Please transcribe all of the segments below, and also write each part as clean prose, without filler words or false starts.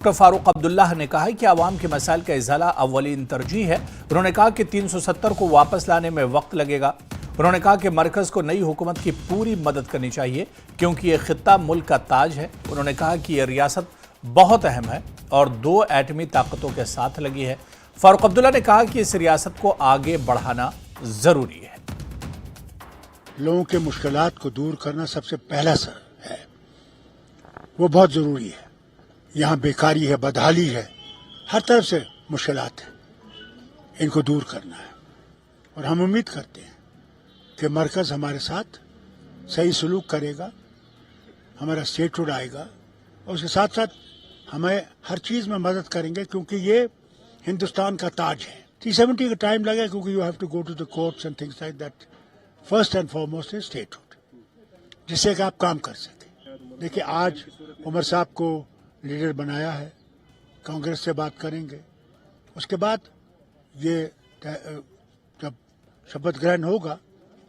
Doctor Farooq Abdullah نے کہا کہ عوام کے مسائل کا ازالہ اولین ترجیح ہے۔ انہوں نے کہا کہ 370 کو واپس لانے میں وقت لگے گا۔ انہوں نے کہا کہ مرکز کو نئی حکومت کی پوری مدد کرنی چاہیے کیونکہ یہ خطہ ملک کا تاج ہے۔ انہوں نے کہا کہ یہ ریاست بہت اہم ہے اور 2 ایٹمی طاقتوں کے ساتھ لگی ہے۔ فاروق عبداللہ نے کہا کہ اس ریاست کو آگے بڑھانا ضروری ہے۔ لوگوں کے مشکلات کو دور کرنا سب سے پہلا سر ہے، وہ بہت ضروری ہے۔ یہاں بیکاری ہے، بدحالی ہے، ہر طرف سے مشکلات ہیں، ان کو دور کرنا ہے اور ہم امید کرتے ہیں کہ مرکز ہمارے ساتھ صحیح سلوک کرے گا، ہمارا اسٹیٹہڈ آئے گا اور اس کے ساتھ ساتھ ہمیں ہر چیز میں مدد کریں گے کیونکہ یہ ہندوستان کا تاج ہے۔ 370 کا ٹائم لگے کیونکہ you have to go to the courts and things like that. First and foremost is statehood, جس سے کہ آپ کام کر سکیں۔ دیکھیے آج عمر صاحب کو لیڈر بنایا ہے، کانگریس سے بات کریں گے، اس کے بعد یہ جب شپتھ گرہن ہوگا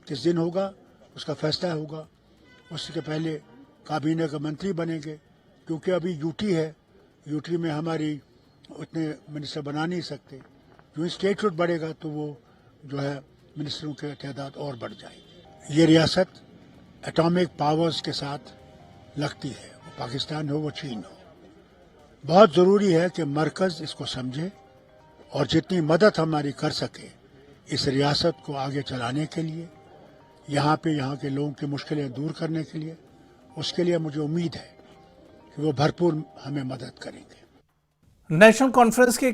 کس دن ہوگا اس کا فیصلہ ہوگا۔ اس کے پہلے کابینہ کا منتری بنیں گے کیونکہ ابھی یوٹی ہے، یوٹی میں ہماری اتنے منسٹر بنا نہیں سکتے۔ جو اسٹیٹہڈ بڑھے گا تو وہ جو ہے منسٹروں کی تعداد اور بڑھ جائے گی۔ یہ ریاست ایٹامک پاورز کے ساتھ لگتی ہے، وہ پاکستان ہو وہ چین ہو۔ بہت ضروری ہے کہ مرکز اس کو سمجھے اور جتنی مدد ہماری کر سکے اس ریاست کو آگے چلانے کے لیے، یہاں کے لوگوں کی مشکلیں دور کرنے کے لیے، اس کے لیے مجھے امید ہے کہ وہ بھرپور ہمیں مدد کریں گے۔ نیشنل کانفرنس کے